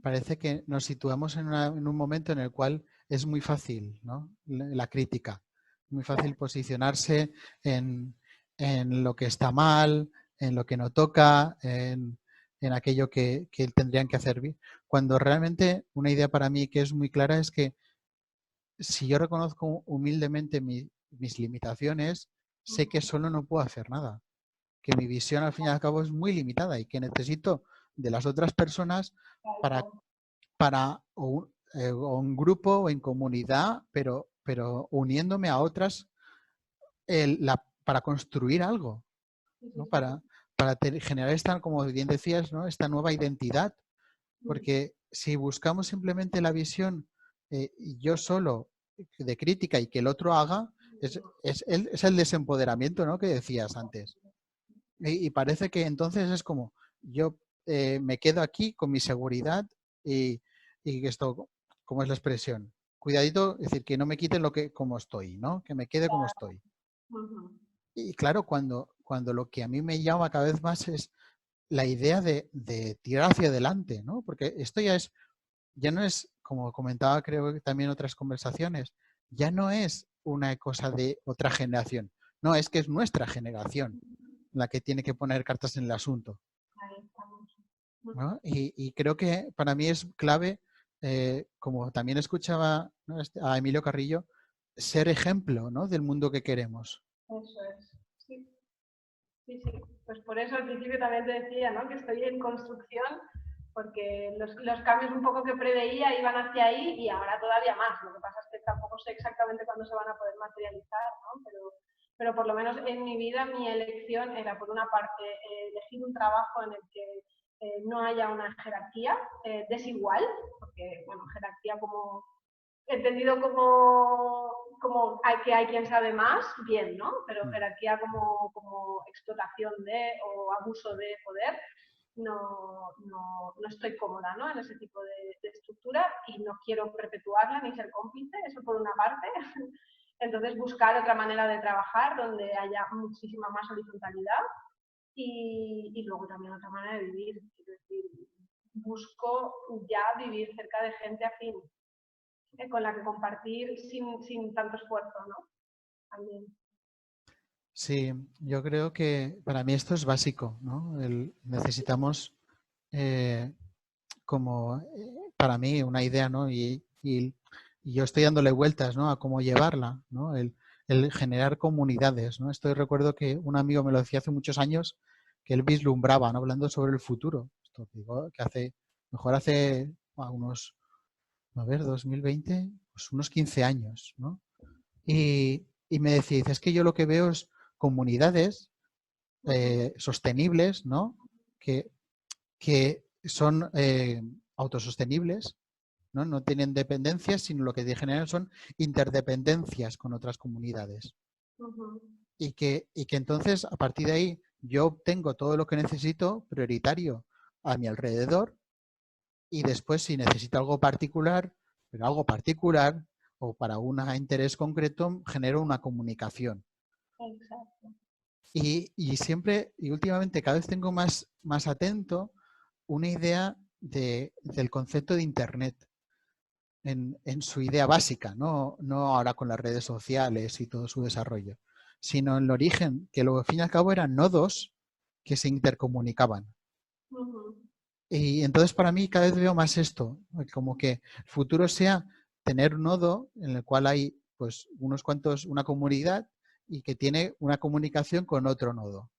parece que nos situamos en un momento en el cual es muy fácil, ¿no? La crítica, muy fácil posicionarse en lo que está mal, en lo que no toca, en aquello que tendrían que hacer bien. Cuando realmente una idea para mí que es muy clara es que si yo reconozco humildemente mis limitaciones, sé que solo no puedo hacer nada, que mi visión al fin y al cabo es muy limitada y que necesito de las otras personas para para o un grupo o en comunidad, pero uniéndome a otras para construir algo, ¿no? Para generar esta, como bien decías, ¿no? Esta nueva identidad. Porque si buscamos simplemente la visión yo solo de crítica y que el otro haga, es el desempoderamiento, ¿no? Que decías antes. Y parece que entonces es como yo me quedo aquí con mi seguridad y esto, ¿cómo es la expresión? Cuidadito, es decir, que no me quiten como estoy, ¿no? Que me quede como estoy. Y claro, cuando lo que a mí me llama cada vez más es la idea de tirar hacia adelante, ¿no? Porque esto ya no es, como comentaba creo que también en otras conversaciones, ya no es una cosa de otra generación. No, es que es nuestra generación la que tiene que poner cartas en el asunto, ¿no? Y creo que para mí es clave, como también escuchaba, ¿no? A Emilio Carrillo, ser ejemplo, ¿no? Del mundo que queremos. Eso es, sí. Sí, sí. Pues por eso al principio también te decía, ¿no? Que estoy en construcción, porque los cambios un poco que preveía iban hacia ahí y ahora todavía más. Lo que pasa es que tampoco sé exactamente cuándo se van a poder materializar, ¿no? Pero por lo menos en mi vida mi elección era, por una parte, elegir un trabajo en el que no haya una jerarquía desigual, porque, bueno, jerarquía como entendido como que hay quien sabe más, bien, ¿no? Pero jerarquía como explotación de o abuso de poder, no estoy cómoda, ¿no? En ese tipo de estructura y no quiero perpetuarla ni ser cómplice, eso por una parte. Entonces buscar otra manera de trabajar donde haya muchísima más horizontalidad y luego también otra manera de vivir. Es decir, busco ya vivir cerca de gente afín con la que compartir sin tanto esfuerzo, ¿no? También. Sí, yo creo que para mí esto es básico, ¿no? Necesitamos como para mí una idea, ¿no? Y yo estoy dándole vueltas, ¿no? A cómo llevarla, ¿no? El generar comunidades, ¿no? Esto recuerdo que un amigo me lo decía hace muchos años, que él vislumbraba, ¿no? Hablando sobre el futuro. Esto digo que hace unos, a ver, 2020, pues unos 15 años, ¿no? Y me decía, dice, es que yo lo que veo es comunidades sostenibles, ¿no? Que son autosostenibles, ¿no? No tienen dependencias, sino lo que generan son interdependencias con otras comunidades. Y que entonces, a partir de ahí, yo obtengo todo lo que necesito prioritario a mi alrededor y después, si necesito algo particular, pero algo particular o para un interés concreto, genero una comunicación. Exacto. Y siempre, y últimamente cada vez tengo más atento una idea del concepto de Internet en su idea básica, no ahora con las redes sociales y todo su desarrollo, sino en el origen, que luego al fin y al cabo eran nodos que se intercomunicaban. Y entonces para mí cada vez veo más esto, como que el futuro sea tener un nodo en el cual hay pues unos cuantos, una comunidad y que tiene una comunicación con otro nodo,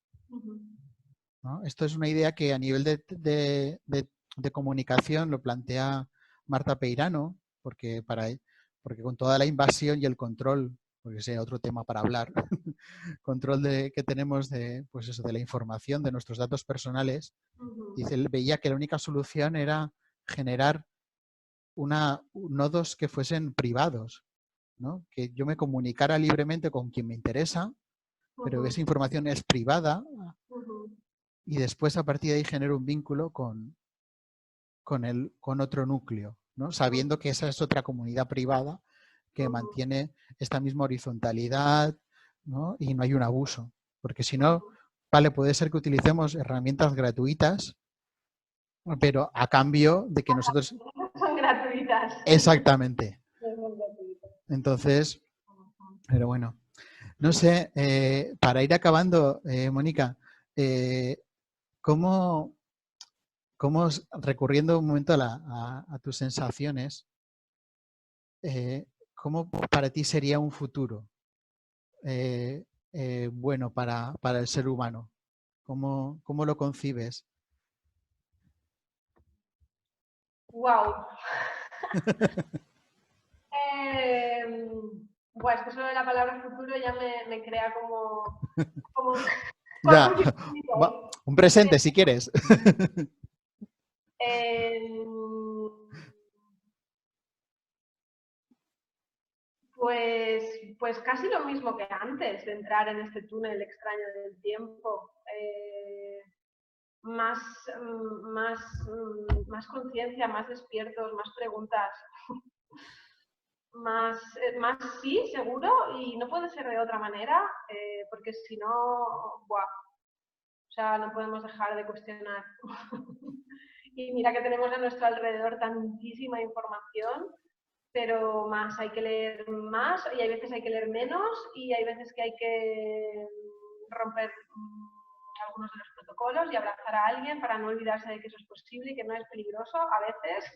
¿no? Esto es una idea que a nivel de comunicación lo plantea Marta Peirano, porque con toda la invasión y el control, porque sea otro tema para hablar, control que tenemos pues eso, de la información, de nuestros datos personales, dice, él veía que la única solución era generar nodos que fuesen privados, ¿no? Que yo me comunicara libremente con quien me interesa, pero esa información es privada y después a partir de ahí genero un vínculo con otro núcleo, ¿no? Sabiendo que esa es otra comunidad privada que mantiene esta misma horizontalidad, ¿no? Y no hay un abuso. Porque si no, vale, puede ser que utilicemos herramientas gratuitas, pero a cambio de que nosotros... Son gratuitas. Exactamente. Son gratuitas. Entonces, pero bueno. No sé, para ir acabando, Mónica, ¿cómo, recurriendo un momento a tus sensaciones, cómo para ti sería un futuro bueno para el ser humano? ¿Cómo lo concibes? Wow. Bueno, es que solo la palabra futuro ya me crea como Ya, cortocircuito. un presente si quieres. Eh, pues, pues casi lo mismo que antes de entrar en este túnel extraño del tiempo. Más, más conciencia, más despiertos, más preguntas, más sí, seguro, y no puede ser de otra manera, porque si no, buah, o sea, no podemos dejar de cuestionar. Y mira que tenemos a nuestro alrededor tantísima información, pero más hay que leer más y hay veces hay que leer menos y hay veces que hay que romper algunos de los protocolos y abrazar a alguien para no olvidarse de que eso es posible y que no es peligroso a veces.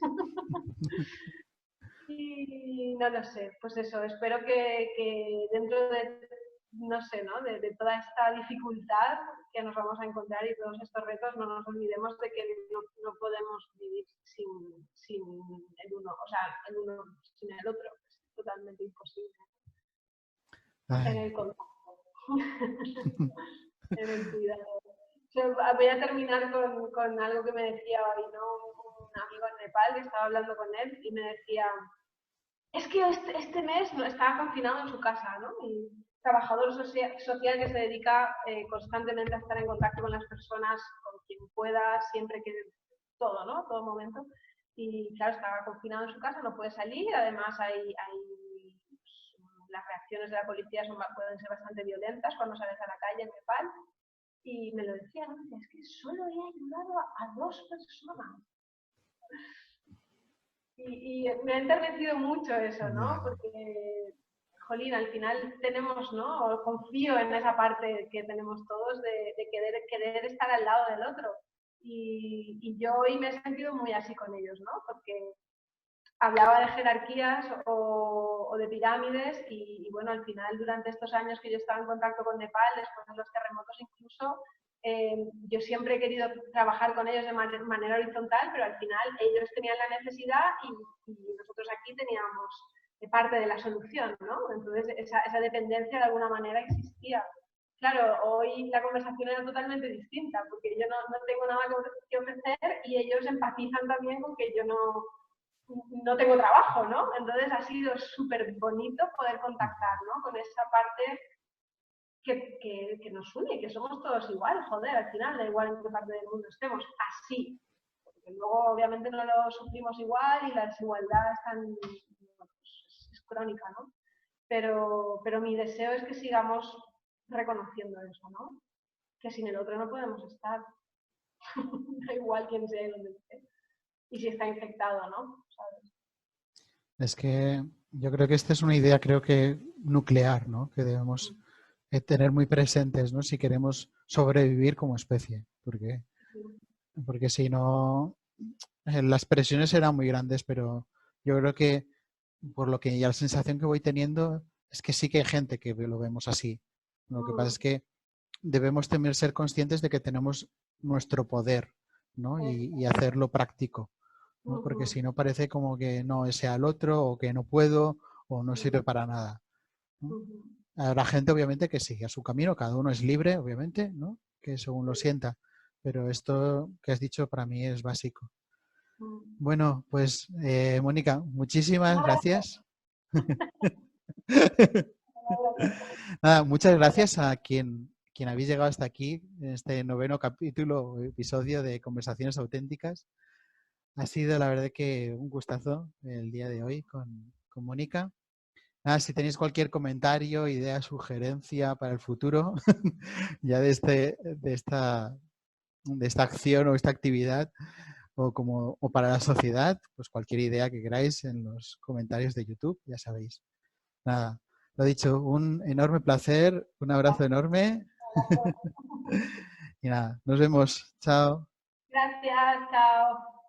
Y no lo sé, pues eso, espero que dentro de, no sé, ¿no? De toda esta dificultad que nos vamos a encontrar y todos estos retos, no nos olvidemos de que no podemos vivir sin el uno, o sea, el uno sin el otro, es totalmente imposible en Ay. el contacto, en el cuidado. Voy a terminar con algo que me decía hoy, ¿no? Un amigo en Nepal que estaba hablando con él y me decía, es que este mes no, estaba confinado en su casa, ¿no? Y trabajador social que se dedica constantemente a estar en contacto con las personas, con quien pueda, siempre que todo, ¿no? Todo momento. Y claro, estaba confinado en su casa, no puede salir, además las reacciones de la policía pueden ser bastante violentas cuando sales a la calle en Nepal. Y me lo decía, ¿no? Es que solo he ayudado a 2 personas. Y me ha enternecido mucho eso, ¿no? Yeah. Porque, jolín, al final tenemos, ¿no? O confío en esa parte que tenemos todos de querer estar al lado del otro. Y yo hoy me he sentido muy así con ellos, ¿no? Porque hablaba de jerarquías o de pirámides y bueno, al final durante estos años que yo estaba en contacto con Nepal, después de los terremotos incluso, yo siempre he querido trabajar con ellos de manera horizontal, pero al final ellos tenían la necesidad y nosotros aquí teníamos parte de la solución, ¿no? Entonces esa dependencia de alguna manera existía. Claro, hoy la conversación era totalmente distinta, porque yo no tengo nada que ofrecer y ellos empatizan también con que yo no tengo trabajo, ¿no? Entonces ha sido súper bonito poder contactar, ¿no? Con esa parte que nos une, que somos todos igual, joder, al final da igual en qué parte del mundo estemos, así. Porque luego obviamente no lo sufrimos igual y la desigualdad es crónica, ¿no? Pero mi deseo es que sigamos reconociendo eso, ¿no? Que sin el otro no podemos estar. Da igual quién sea y dónde esté. Y si está infectado, ¿no? ¿Sabes? Es que yo creo que esta es una idea, creo que nuclear, ¿no? Que debemos tener muy presentes, ¿no? Si queremos sobrevivir como especie, porque si no, las presiones serán muy grandes, pero yo creo que por lo que ya la sensación que voy teniendo es que sí que hay gente que lo vemos así. Lo que pasa es que debemos también ser conscientes de que tenemos nuestro poder, ¿no? Y hacerlo práctico, ¿no? Porque si no parece como que no sea el otro o que no puedo o no sirve para nada, ¿no? Habrá gente obviamente que sigue a su camino, cada uno es libre, obviamente, ¿no? Que según lo sienta, pero esto que has dicho para mí es básico. Bueno, pues Mónica, muchísimas gracias. Nada, muchas gracias a quien habéis llegado hasta aquí en este 9º capítulo o episodio de Conversaciones Auténticas. Ha sido la verdad que un gustazo el día de hoy con Mónica. Nada, si tenéis cualquier comentario, idea, sugerencia para el futuro, ya de esta acción o esta actividad, o para la sociedad, pues cualquier idea que queráis en los comentarios de YouTube, ya sabéis. Nada, lo dicho, un enorme placer, un abrazo enorme y nada, nos vemos. Chao. Gracias, chao.